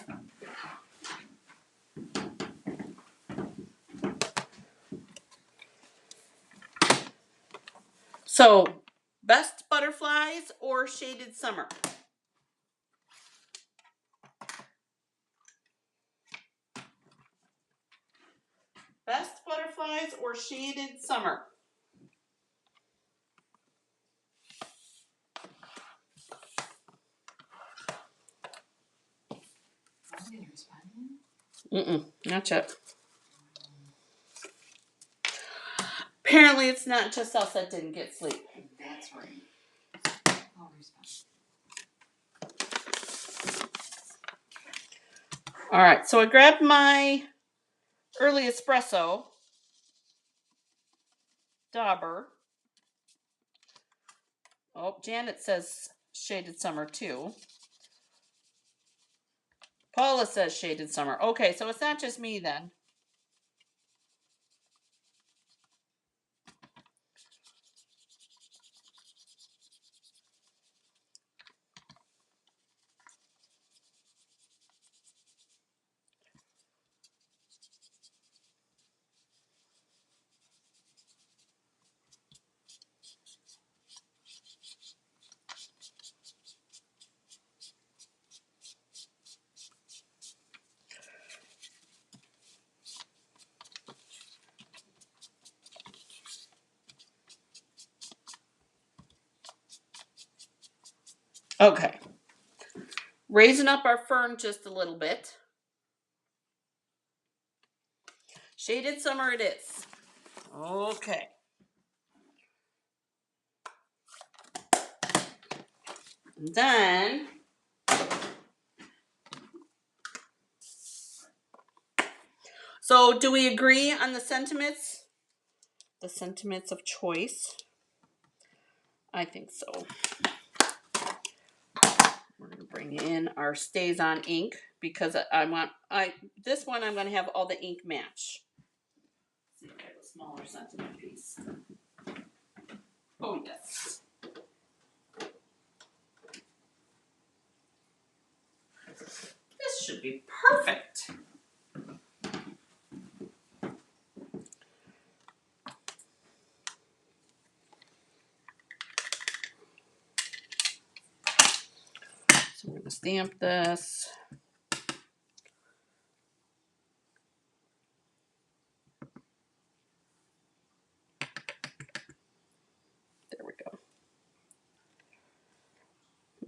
So, Best Butterflies or Shaded Summer? Best Butterflies or Shaded Summer? Not yet. Apparently, it's not just us that didn't get sleep. That's right. I'll respond. All right, so I grabbed my early espresso dauber. Oh, Janet says Shaded Summer too. Paula says Shaded Summer. Okay, so it's not just me then. Okay. Raising up our fern just a little bit. Shaded Summer it is. Okay. Then, so do we agree on the sentiments? The sentiments of choice? I think so. We're going to bring in our Stays On ink because this one I'm going to have all the ink match. Let's see if I have a smaller sentiment piece. Oh, yes. This should be perfect. So we're going to stamp this.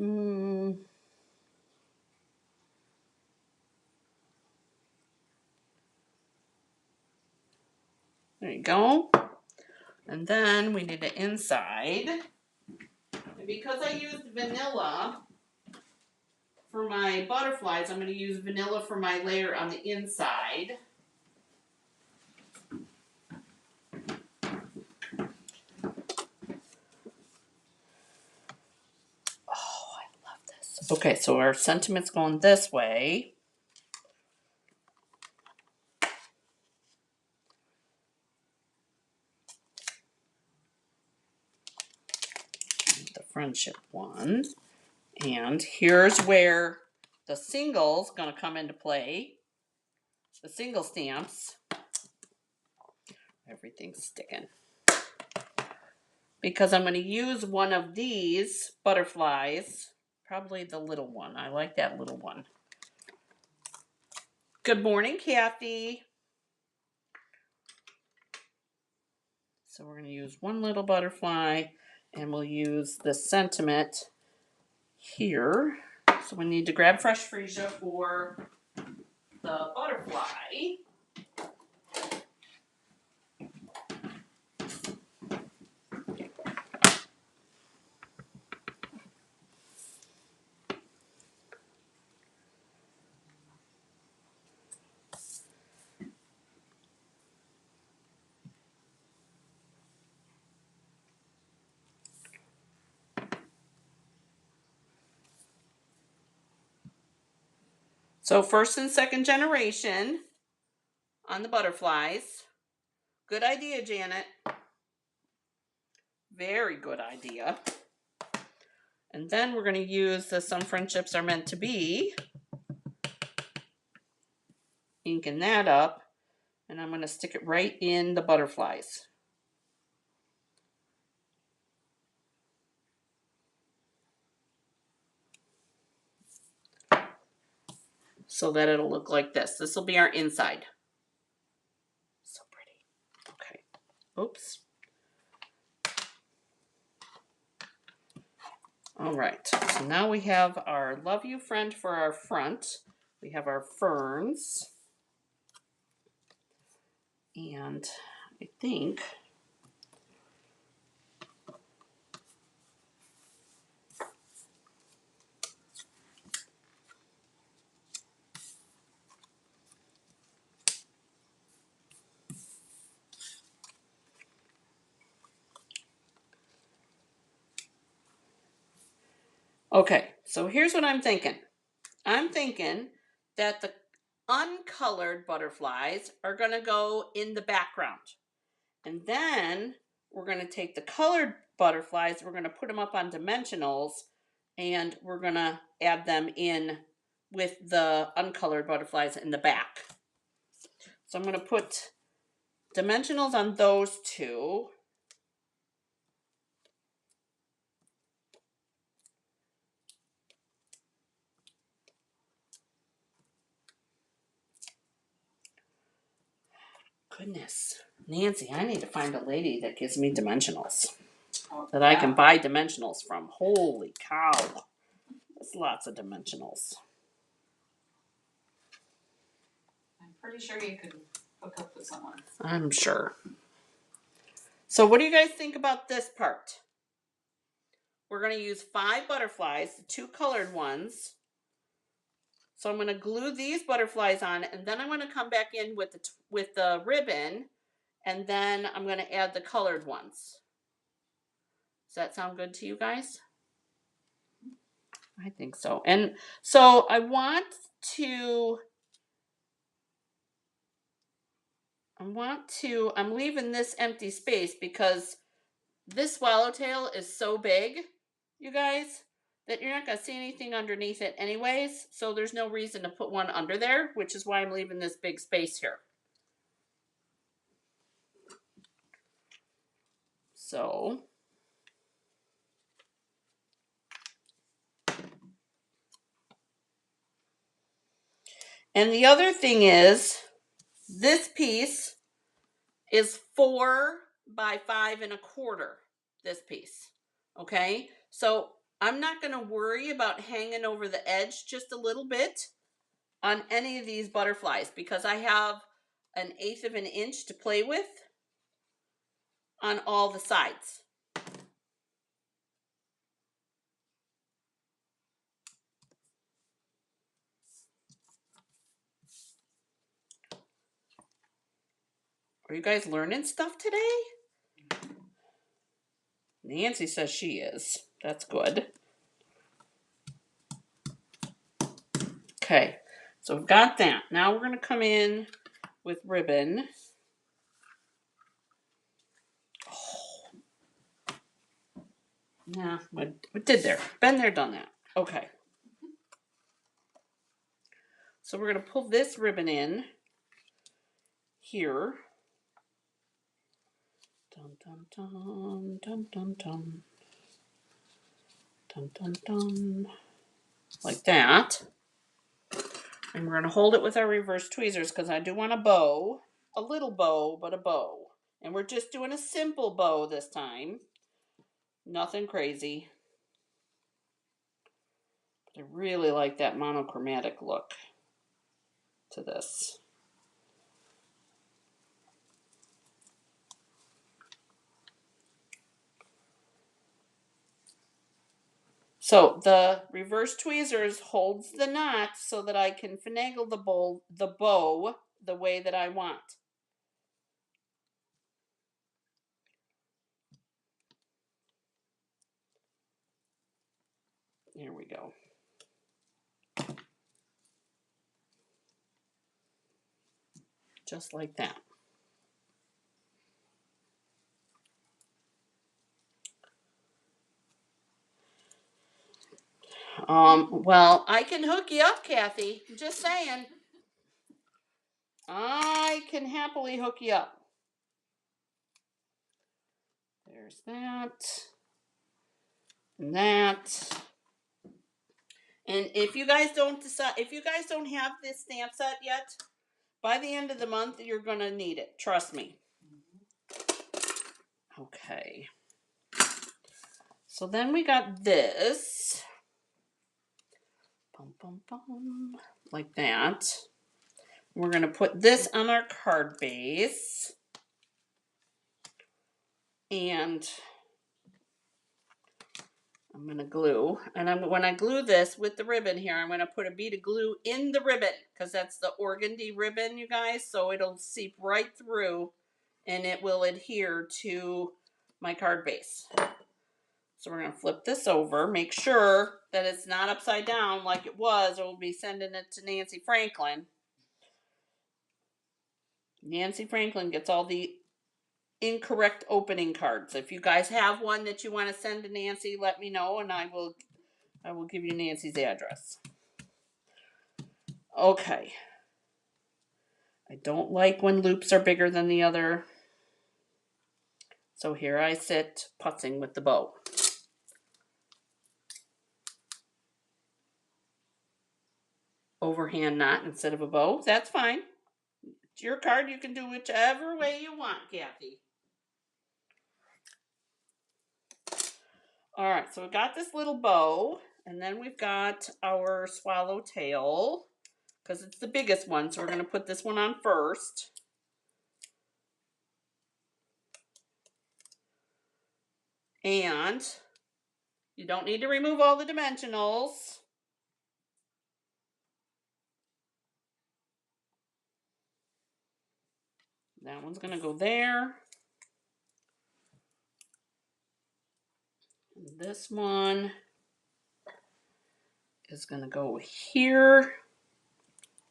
There you go. And then we need the inside. And because I used vanilla for my butterflies, I'm going to use vanilla for my layer on the inside. Oh, I love this. Okay, so our sentiment's going this way. The friendship one. And here's where the single's going to come into play. The single stamps. Everything's sticking. Because I'm going to use one of these butterflies. Probably the little one. I like that little one. Good morning, Kathy. So we're going to use one little butterfly, and we'll use the sentiment here. So we need to grab fresh freesia for the butterfly. So first and second generation on the butterflies. Good idea, Janet. Very good idea. And then we're going to use the Some Friendships Are Meant to Be. Inking that up. And I'm going to stick it right in the butterflies. So that it'll look like this. This will be our inside. So pretty. Okay. Oops. All right. So now we have our Love You Friend for our front. We have our ferns. And I think okay, so here's what I'm thinking. I'm thinking that the uncolored butterflies are going to go in the background. And then we're going to take the colored butterflies, we're going to put them up on dimensionals, and we're going to add them in with the uncolored butterflies in the back. So I'm going to put dimensionals on those two. Goodness, Nancy, I need to find a lady that gives me dimensionals. That I can buy dimensionals from. Holy cow. That's lots of dimensionals. I'm pretty sure you could hook up with someone. I'm sure. So what do you guys think about this part? We're going to use 5 butterflies, the 2 colored ones. So I'm going to glue these butterflies on, and then I'm going to come back in with the ribbon, and then I'm going to add the colored ones. Does that sound good to you guys? I think so. And so I'm leaving this empty space because this swallowtail is so big, you guys, that you're not going to see anything underneath it anyways. So there's no reason to put one under there, which is why I'm leaving this big space here. So and the other thing is, this piece is 4 by 5 1/4, this piece. Okay, so I'm not going to worry about hanging over the edge just a little bit on any of these butterflies because I have 1/8 of an inch to play with on all the sides. Are you guys learning stuff today? Nancy says she is. That's good. Okay, so we've got that. Now we're going to come in with ribbon. Oh. Nah, we did there. Been there, done that. Okay. So we're going to pull this ribbon in here. Dun, dun, dun, dun, dun, dun. Dun, dun, dun. Like that. And we're going to hold it with our reverse tweezers because I do want a bow. A little bow, but a bow. And we're just doing a simple bow this time. Nothing crazy. But I really like that monochromatic look to this. So the reverse tweezers holds the knot so that I can finagle the bow the way that I want. There we go. Just like that. Well, I can hook you up, Kathy. I'm just saying. I can happily hook you up. There's that. And that. And if you guys don't decide, if you guys don't have this stamp set yet, by the end of the month, you're going to need it. Trust me. Okay. So then we got this. Bum, bum, bum. Like that. We're going to put this on our card base. And I'm going to glue. And when I glue this with the ribbon here, I'm going to put a bead of glue in the ribbon. Because that's the organdy ribbon, you guys. So it'll seep right through. And it will adhere to my card base. So we're going to flip this over. Make sure that it's not upside down like it was. Or we'll be sending it to Nancy Franklin. Nancy Franklin gets all the incorrect opening cards. If you guys have one that you want to send to Nancy, let me know and I will give you Nancy's address. Okay. I don't like when loops are bigger than the other. So here I sit putzing with the bow. Overhand knot instead of a bow. That's fine. It's your card. You can do whichever way you want, Kathy. All right, so we've got this little bow, and then we've got our swallowtail, because it's the biggest one, so we're going to put this one on first. And you don't need to remove all the dimensionals. That one's going to go there. And this one is going to go here,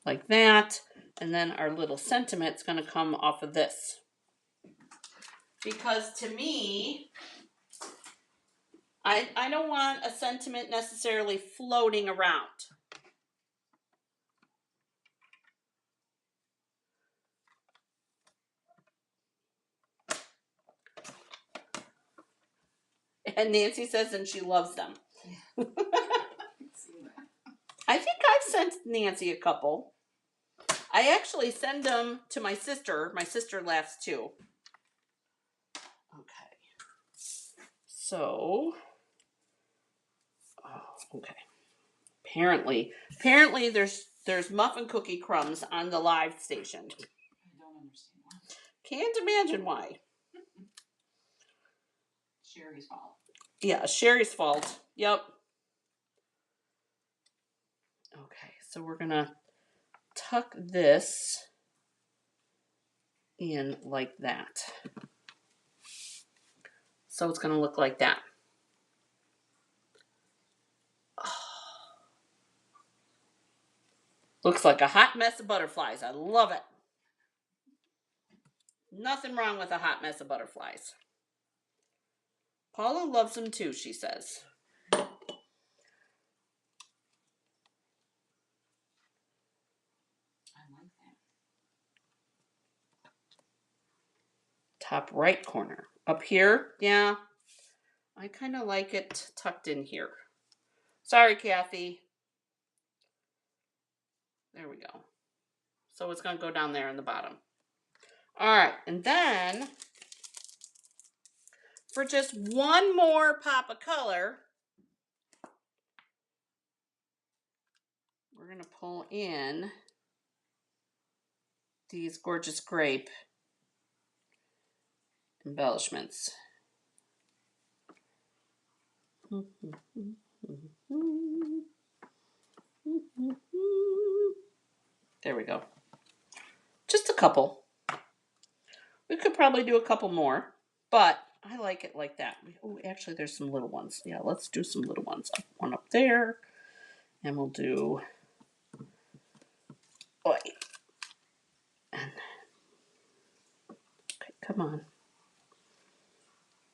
like that. And then our little sentiment's going to come off of this. Because to me, I don't want a sentiment necessarily floating around. And Nancy says, and she loves them. Yeah. I think I've sent Nancy a couple. I actually send them to my sister. My sister laughs too. Okay. So Okay. Apparently there's muffin cookie crumbs on the live station. I don't understand why. Can't imagine why. Sherry's fault. Yeah, Sherry's fault. Yep. Okay, so we're gonna tuck this in like that. So it's gonna look like that. Looks like a hot mess of butterflies. I love it. Nothing wrong with a hot mess of butterflies. Paula loves them too, she says. I like that. Top right corner. Up here, yeah. I kind of like it tucked in here. Sorry, Kathy. There we go. So it's going to go down there in the bottom. All right, and then for just one more pop of color, we're going to pull in these gorgeous grape embellishments. There we go. Just a couple. We could probably do a couple more, but I like it like that. Oh, actually, there's some little ones. Yeah, let's do some little ones. One up there, and we'll do. Oh, and, okay, come on.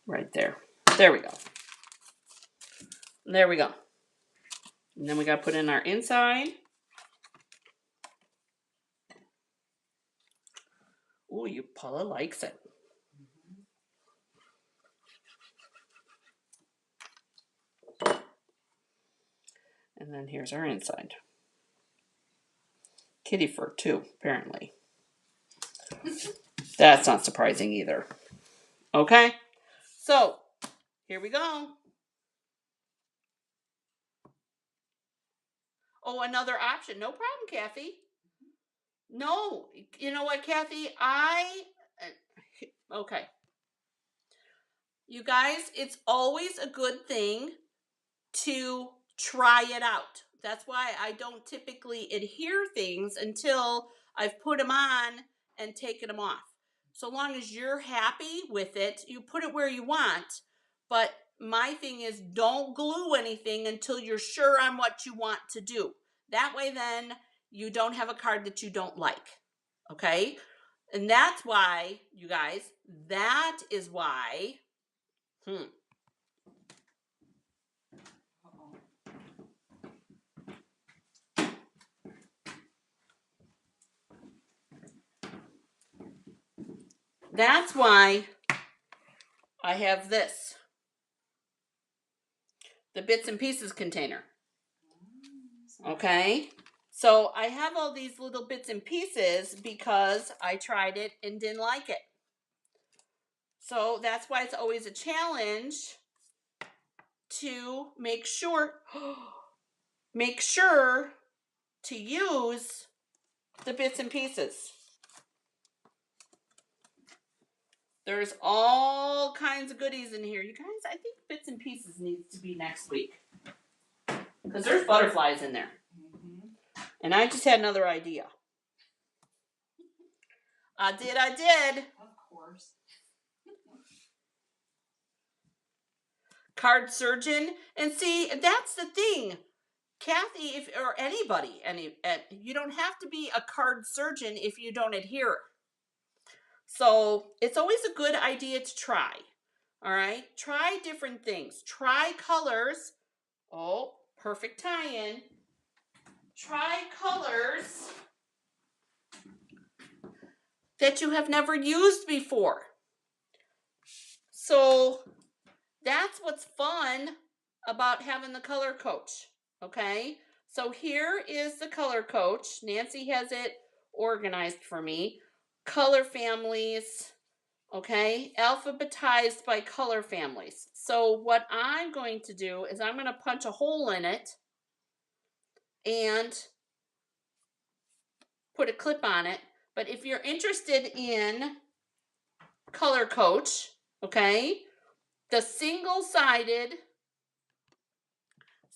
Right there. There we go. There we go. And then we got to put in our inside. Oh, Paula likes it. And then here's our inside. Kitty fur too, apparently. That's not surprising either. Okay, so here we go. Oh, another option. No problem, Kathy. No, you know what, Kathy? Okay. You guys, it's always a good thing to try it out. That's why I don't typically adhere things until I've put them on and taken them off. So long as you're happy with it, you put it where you want. But my thing is, don't glue anything until you're sure on what you want to do. That way then you don't have a card that you don't like. Okay? And that's why, you guys, that is why that's why I have this. The bits and pieces container. Okay? So I have all these little bits and pieces because I tried it and didn't like it. So that's why it's always a challenge to make sure to use the bits and pieces. There's all kinds of goodies in here. You guys, I think bits and pieces needs to be next week. Because there's butterflies in there. Mm-hmm. And I just had another idea. I did. Of course. Card surgeon. And see, that's the thing. Kathy, or anybody, you don't have to be a card surgeon if you don't adhere. So it's always a good idea to try. All right? Try different things. Try colors. Oh, perfect tie-in. Try colors that you have never used before. So that's what's fun about having the color coach. Okay? So here is the color coach. Nancy has it organized for me. Color families. Okay, alphabetized by color families. So what I'm going to do is I'm going to punch a hole in it and put a clip on it. But if you're interested in Color Coach, okay, the single-sided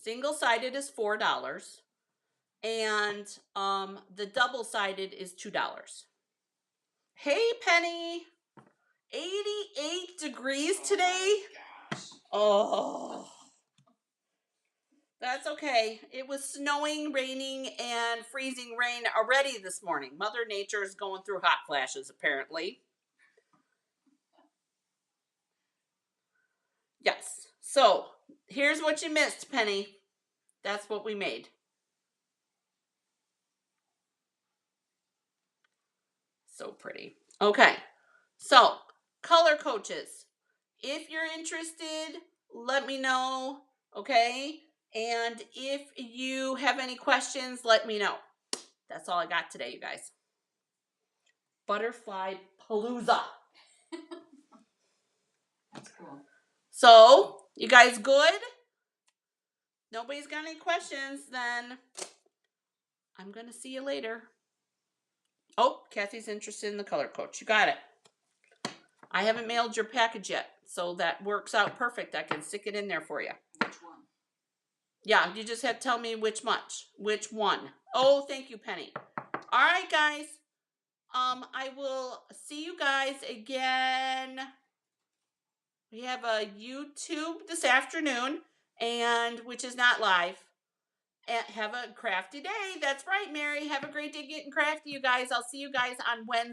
is $4 and the double-sided is $2. Hey Penny, 88 degrees today. Oh, that's okay. It was snowing, raining, and freezing rain already this morning. Mother Nature is going through hot flashes, apparently. Yes. So here's what you missed, Penny. That's what we made. So pretty. Okay. So, color coaches. If you're interested, let me know. Okay. And if you have any questions, let me know. That's all I got today, you guys. Butterfly Palooza. That's cool. So, you guys good? Nobody's got any questions, then I'm going to see you later. Oh, Kathy's interested in the color coach. You got it. I haven't mailed your package yet, so that works out perfect. I can stick it in there for you. Which one? Yeah, you just have to tell me which one. Oh, thank you, Penny. All right, guys. I will see you guys again. We have a YouTube this afternoon, and which is not live. And have a crafty day. That's right, Mary. Have a great day getting crafty, you guys. I'll see you guys on Wednesday.